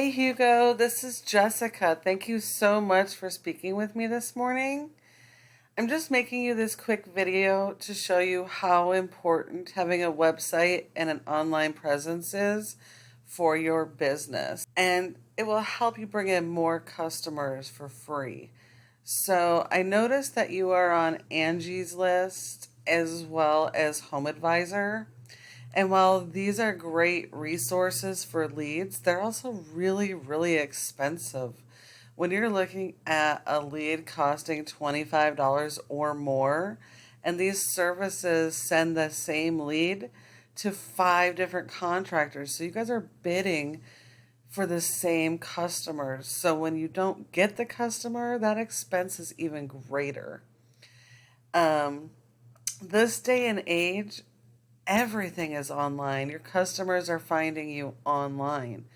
Hey Hugo, this is Jessica. Thank you so much for speaking with me this morning. I'm just making you this quick video to show you how important having a website and an online presence is for your business. And it will help you bring in more customers for free. So I noticed that you are on Angie's List as well as Home Advisor. And while these are great resources for leads, they're also really, really expensive. When you're looking at a lead costing $25 or more, and these services send the same lead to 5 different contractors. So you guys are bidding for the same customers. So when you don't get the customer, that expense is even greater. Um, this day and age, everything is online. Your customers are finding you online.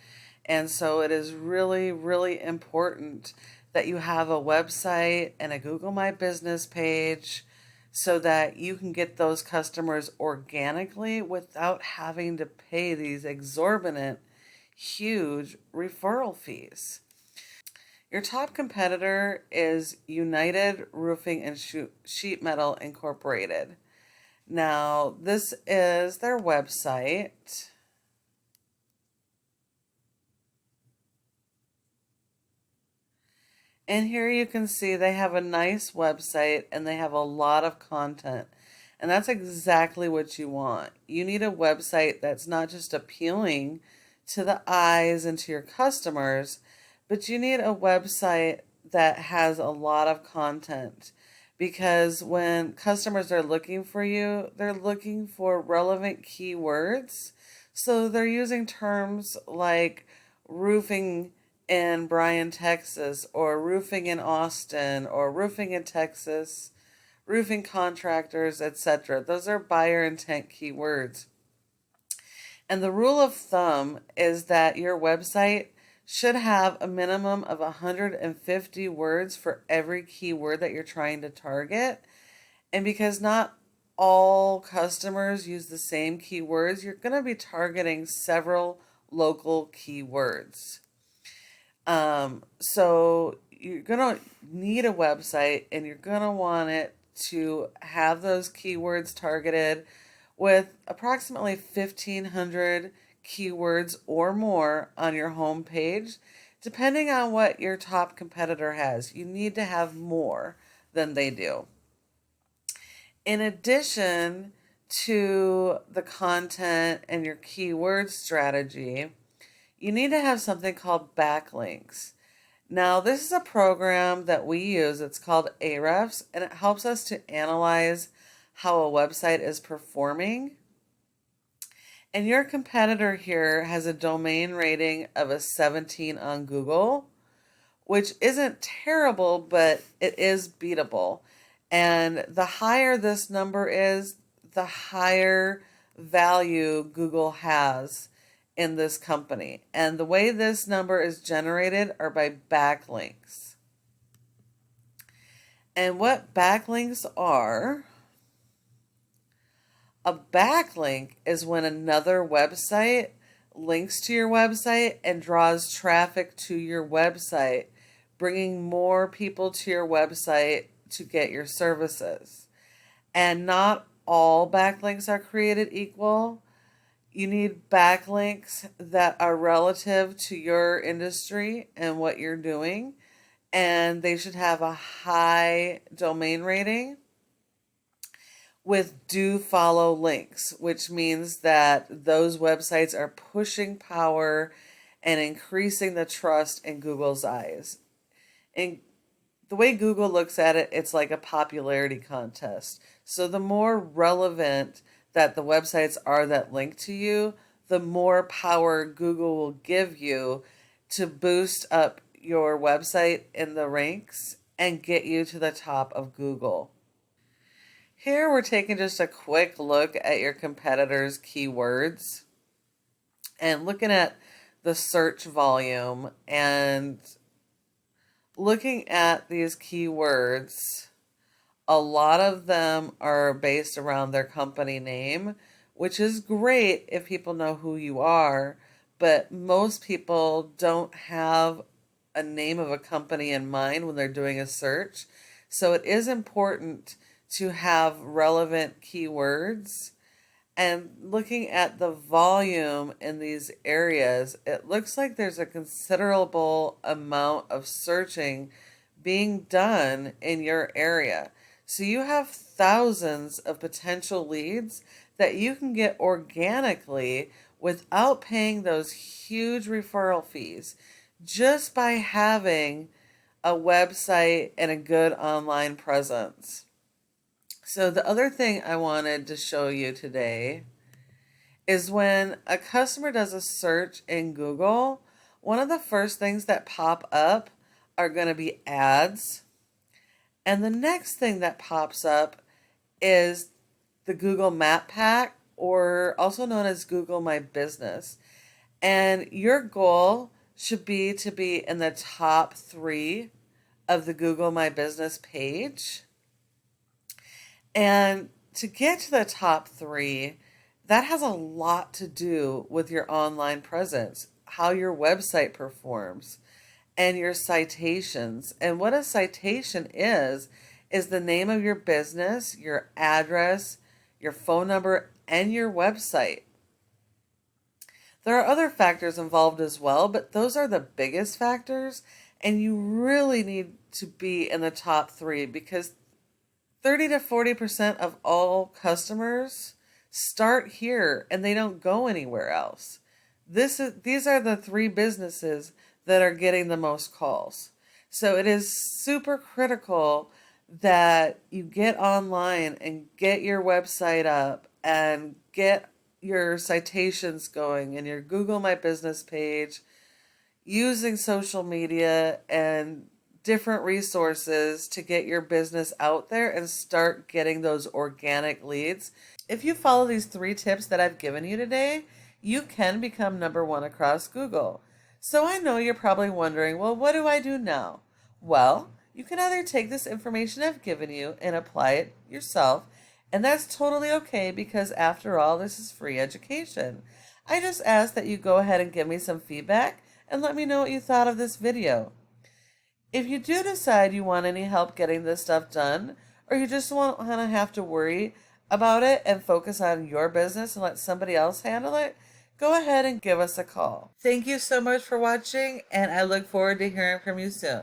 And so it is really, really important that you have a website and a Google My Business page so that you can get those customers organically without having to pay these exorbitant, huge referral fees. Your top competitor is United Roofing and Sheet Metal Incorporated. Now, this is their website. And here you can see they have a nice website and they have a lot of content. And that's exactly what you want. You need a website that's not just appealing to the eyes and to your customers, but you need a website that has a lot of content. Because when customers are looking for you, they're looking for relevant keywords. So they're using terms like roofing in Bryan, Texas, or roofing in Austin, or roofing in Texas, roofing contractors, etc. Those are buyer intent keywords. And the rule of thumb is that your website should have a minimum of 150 words for every keyword that you're trying to target. And because not all customers use the same keywords, you're going to be targeting several local keywords. So you're going to need a website and you're going to want it to have those keywords targeted with approximately 1,500 keywords or more on your home page, depending on what your top competitor has. You need to have more than they do. In addition to the content and your keyword strategy, you need to have something called backlinks. Now, this is a program that we use. It's called Ahrefs, and it helps us to analyze how a website is performing. And your competitor here has a domain rating of a 17 on Google, which isn't terrible, but it is beatable. And the higher this number is, the higher value Google has in this company. And the way this number is generated are by backlinks. And what backlinks are, a backlink is when another website links to your website and draws traffic to your website, bringing more people to your website to get your services. And not all backlinks are created equal. You need backlinks that are relative to your industry and what you're doing, and they should have a high domain rating with do follow links, which means that those websites are pushing power and increasing the trust in Google's eyes. And the way Google looks at it, it's like a popularity contest. So the more relevant that the websites are that link to you, the more power Google will give you to boost up your website in the ranks and get you to the top of Google. Here we're taking just a quick look at your competitors' keywords and looking at the search volume and looking at these keywords. A lot of them are based around their company name, which is great if people know who you are, but most people don't have a name of a company in mind when they're doing a search. So it is important to have relevant keywords. And looking at the volume in these areas, it looks like there's a considerable amount of searching being done in your area. So you have thousands of potential leads that you can get organically without paying those huge referral fees, just by having a website and a good online presence. So the other thing I wanted to show you today is when a customer does a search in Google, one of the first things that pop up are going to be ads. And the next thing that pops up is the Google Map Pack, or also known as Google My Business. And your goal should be to be in the top 3 of the Google My Business page. And to get to the top 3, that has a lot to do with your online presence, how your website performs, and your citations. And what a citation is the name of your business, your address, your phone number, and your website. There are other factors involved as well, but those are the biggest factors, and you really need to be in the top 3 because 30 to 40% of all customers start here and they don't go anywhere else. These are the 3 businesses that are getting the most calls. So it is super critical that you get online and get your website up and get your citations going and your Google My Business page, using social media and different resources to get your business out there and start getting those organic leads. If you follow these 3 tips that I've given you today, you can become number 1 across Google. So I know you're probably wondering, well, what do I do now? Well, you can either take this information I've given you and apply it yourself, and that's totally okay because after all, this is free education. I just ask that you go ahead and give me some feedback and let me know what you thought of this video. If you do decide you want any help getting this stuff done, or you just won't have to worry about it and focus on your business and let somebody else handle it, go ahead and give us a call. Thank you so much for watching, and I look forward to hearing from you soon.